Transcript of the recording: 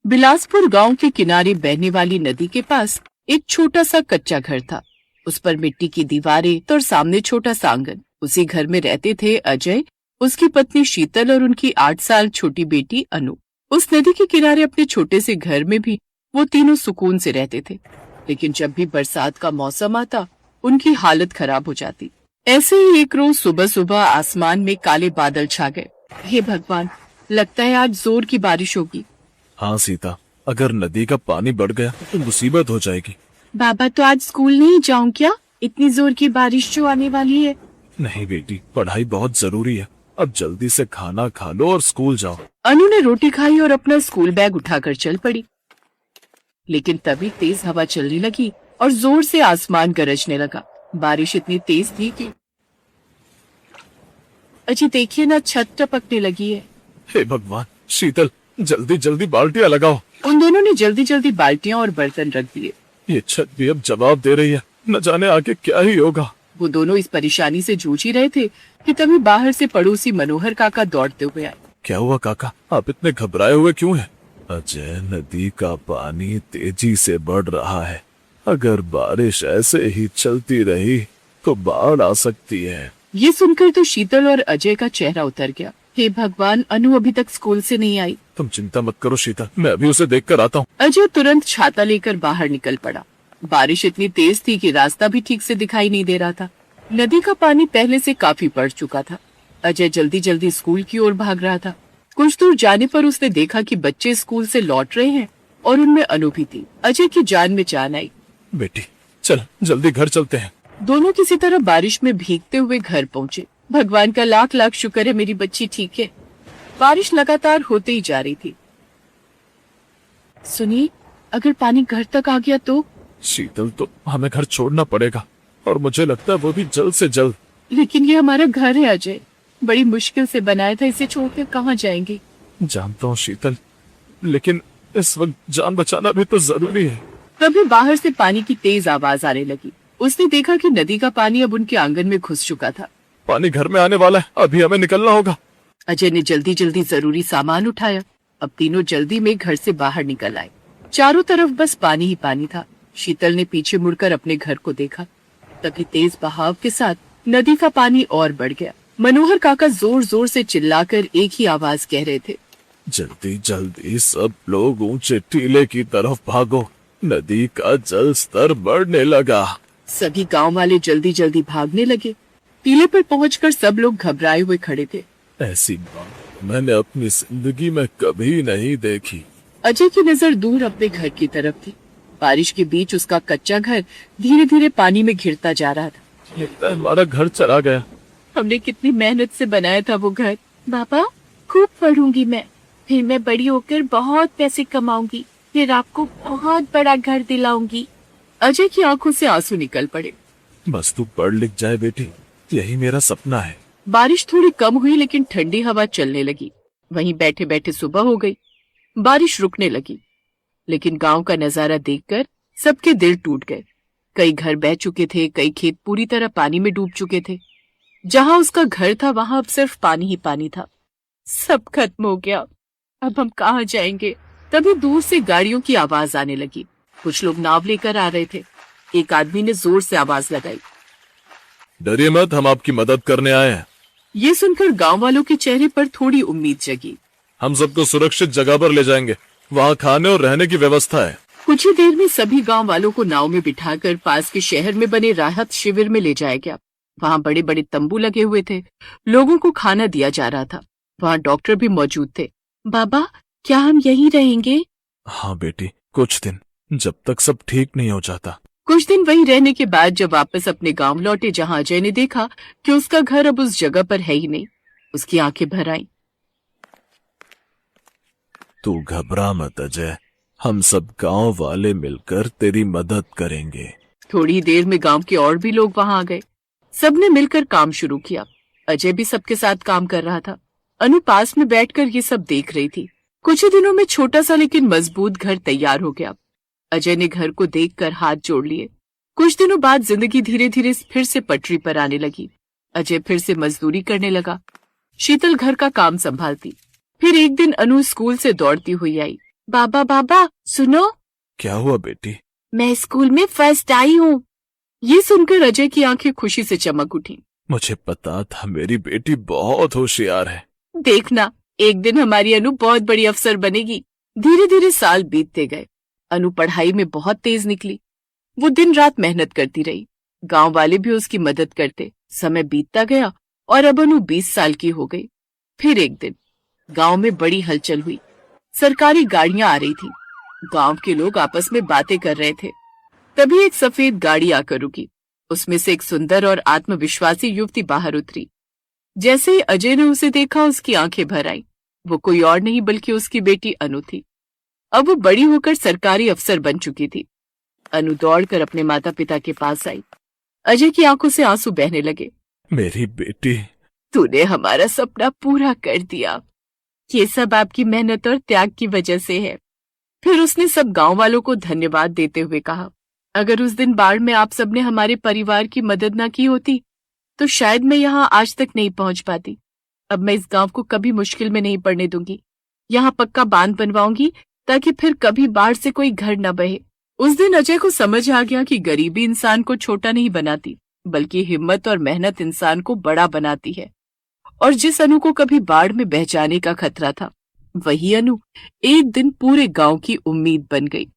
बिलासपुर गांव के किनारे बहने वाली नदी के पास एक छोटा सा कच्चा घर था। उस पर मिट्टी की दीवारें तो और सामने छोटा सा आंगन। उसी घर में रहते थे अजय, उसकी पत्नी शीतल और उनकी 8 साल छोटी बेटी अनु। उस नदी के किनारे अपने छोटे से घर में भी वो तीनों सुकून से रहते थे, लेकिन जब भी बरसात का मौसम आता उनकी हालत खराब हो जाती। ऐसे ही एक रोज सुबह सुबह आसमान में काले बादल छा गए। हे भगवान, लगता है आज जोर की बारिश होगी। हाँ सीता, अगर नदी का पानी बढ़ गया तो मुसीबत हो जाएगी। बाबा, तो आज स्कूल नहीं जाऊं क्या? इतनी जोर की बारिश जो आने वाली है। नहीं बेटी, पढ़ाई बहुत जरूरी है। अब जल्दी से खाना खा लो और स्कूल जाओ। अनु ने रोटी खाई और अपना स्कूल बैग उठाकर चल पड़ी, लेकिन तभी तेज हवा चलने लगी और जोर से आसमान गरजने लगा। बारिश इतनी तेज थी कि अजी देखिए ना, छत टपकने लगी है। हे भगवान, शीतल जल्दी जल्दी बाल्टियां लगाओ। उन दोनों ने जल्दी जल्दी बाल्टियां और बर्तन रख दिए। ये छत भी अब जवाब दे रही है, न जाने आगे क्या ही होगा। वो दोनों इस परेशानी से जूझ ही रहे थे कि तभी बाहर से पड़ोसी मनोहर काका दौड़ते हुए आए। क्या हुआ काका, आप इतने घबराए हुए क्यों हैं? अजय, नदी का पानी तेजी से बढ़ रहा है। अगर बारिश ऐसे ही चलती रही तो बाढ़ आ सकती है। ये सुनकर तो शीतल और अजय का चेहरा उतर गया। हे भगवान, अनु अभी तक स्कूल से नहीं आई। तुम चिंता मत करो शीतल, मैं अभी उसे देख कर आता हूँ। अजय तुरंत छाता लेकर बाहर निकल पड़ा। बारिश इतनी तेज थी कि रास्ता भी ठीक से दिखाई नहीं दे रहा था। नदी का पानी पहले से काफी बढ़ चुका था। अजय जल्दी जल्दी स्कूल की ओर भाग रहा था। कुछ दूर जाने पर उसने देखा कि बच्चे स्कूल से लौट रहे हैं और उनमें अनु भी थी। अजय की जान में जान आई। बेटी चल, जल्दी घर चलते हैं। दोनों किसी तरह बारिश में भीगते हुए घर पहुँचे। भगवान का लाख लाख शुक्र है मेरी बच्ची ठीक है। बारिश लगातार होते ही जा रही थी। सुनिए, अगर पानी घर तक आ गया तो? शीतल, तो हमें घर छोड़ना पड़ेगा और मुझे लगता है वो भी जल्द से जल्द। लेकिन ये हमारा घर है अजय, बड़ी मुश्किल से बनाया था, इसे छोड़कर कहाँ जाएंगे? जानता हूँ शीतल, लेकिन इस वक्त जान बचाना भी तो जरूरी है। तभी बाहर से पानी की तेज आवाज आने लगी। उसने देखा कि नदी का पानी अब उनके आंगन में घुस चुका था। पानी घर में आने वाला है, अभी हमें निकलना होगा। अजय ने जल्दी जल्दी जरूरी सामान उठाया। अब तीनों जल्दी में घर से बाहर निकल आए। चारों तरफ बस पानी ही पानी था। शीतल ने पीछे मुड़कर अपने घर को देखा। तभी तेज बहाव के साथ नदी का पानी और बढ़ गया। मनोहर काका जोर जोर से चिल्लाकर एक ही आवाज कह रहे थे, जल्दी जल्दी सब लोग ऊंचे टीले की तरफ भागो, नदी का जल स्तर बढ़ने लगा। सभी गांव वाले जल्दी जल्दी भागने लगे। टीले पर पहुंचकर सब लोग घबराए हुए खड़े थे। ऐसी बात मैंने अपनी जिंदगी में कभी नहीं देखी। अजय की नजर दूर अपने घर की तरफ थी। बारिश के बीच उसका कच्चा घर धीरे धीरे पानी में घिरता जा रहा था। लगता है हमारा घर चला गया। हमने कितनी मेहनत से बनाया था वो घर। बाबा, खूब पढ़ूंगी मैं, फिर मैं बड़ी होकर बहुत पैसे कमाऊंगी, फिर आपको बहुत बड़ा घर दिलाऊंगी। अजय की आंखों से आंसू निकल पड़े। बस तू पढ़ लिख जाए बेटी, यही मेरा सपना है। बारिश थोड़ी कम हुई लेकिन ठंडी हवा चलने लगी। वहीं बैठे बैठे सुबह हो गई। बारिश रुकने लगी, लेकिन गांव का नजारा देखकर सबके दिल टूट गए। कई घर बह चुके थे, कई खेत पूरी तरह पानी में डूब चुके थे। जहां उसका घर था वहां अब सिर्फ पानी ही पानी था। सब खत्म हो गया, अब हम कहाँ जाएंगे? तभी दूर से गाड़ियों की आवाज आने लगी। कुछ लोग नाव लेकर आ रहे थे। एक आदमी ने जोर से आवाज लगाई, डरिए मत, हम आपकी मदद करने आए हैं। ये सुनकर गांव वालों के चेहरे पर थोड़ी उम्मीद जगी। हम सबको सुरक्षित जगह पर ले जाएंगे, वहाँ खाने और रहने की व्यवस्था है। कुछ ही देर में सभी गांव वालों को नाव में बिठाकर पास के शहर में बने राहत शिविर में ले जाया गया। वहाँ बड़े बड़े तंबू लगे हुए थे। लोगों को खाना दिया जा रहा था। वहाँ डॉक्टर भी मौजूद थे। बाबा, क्या हम यहीं रहेंगे? हाँ बेटी, कुछ दिन, जब तक सब ठीक नहीं हो जाता। कुछ दिन वहीं रहने के बाद जब वापस अपने गांव लौटे, जहां अजय ने देखा कि उसका घर अब उस जगह पर है ही नहीं, उसकी आंखें भर आईं। तू घबरा मत अजय, हम सब गांव वाले मिलकर तेरी मदद करेंगे। थोड़ी देर में गांव के और भी लोग वहां आ गए। सबने मिलकर काम शुरू किया। अजय भी सबके साथ काम कर रहा था। अनु पास में बैठकर ये सब देख रही थी। कुछ ही दिनों में छोटा सा लेकिन मजबूत घर तैयार हो गया। अजय ने घर को देखकर हाथ जोड़ लिए। कुछ दिनों बाद जिंदगी धीरे धीरे फिर से पटरी पर आने लगी। अजय फिर से मजदूरी करने लगा। शीतल घर का काम संभालती। फिर एक दिन अनु स्कूल से दौड़ती हुई आई। बाबा बाबा सुनो, क्या हुआ बेटी? मैं स्कूल में फर्स्ट आई हूँ। ये सुनकर अजय की आंखें खुशी से चमक उठी। मुझे पता था मेरी बेटी बहुत होशियार है। देखना, एक दिन हमारी अनु बहुत बड़ी अफसर बनेगी। धीरे धीरे साल बीतते गए। अनु पढ़ाई में बहुत तेज निकली। वो दिन रात मेहनत करती रही। गांव वाले भी उसकी मदद करते। समय बीतता गया और अब अनु 20 साल की हो गई। फिर एक दिन गांव में बड़ी हलचल हुई। सरकारी गाड़ियां आ रही थी। गांव के लोग आपस में बातें कर रहे थे। तभी एक सफेद गाड़ी आकर रुकी। उसमें से एक सुंदर और आत्मविश्वासी युवती बाहर उतरी। जैसे ही अजय ने उसे देखा, उसकी आंखें भर आईं। वो कोई और नहीं बल्कि उसकी बेटी अनु थी। अब वो बड़ी होकर सरकारी अफसर बन चुकी थी। अनु दौड़कर अपने माता पिता के पास आई। अजय की आंखों से आंसू बहने लगे। मेरी बेटी, तूने हमारा सपना पूरा कर दिया। ये सब आपकी मेहनत और त्याग की वजह से है। फिर उसने सब गांव वालों को धन्यवाद देते हुए कहा, अगर उस दिन बाढ़ में आप सबने हमारे परिवार की मदद ना की होती तो शायद मैं यहाँ आज तक नहीं पहुंच पाती। अब मैं इस गांव को कभी मुश्किल में नहीं पड़ने दूंगी। यहाँ पक्का बांध बनवाऊंगी ताकि फिर कभी बाढ़ से कोई घर न बहे। उस दिन अजय को समझ आ गया कि गरीबी इंसान को छोटा नहीं बनाती, बल्कि हिम्मत और मेहनत इंसान को बड़ा बनाती है। और जिस अनु को कभी बाढ़ में बह जाने का खतरा था, वही अनु एक दिन पूरे गांव की उम्मीद बन गई।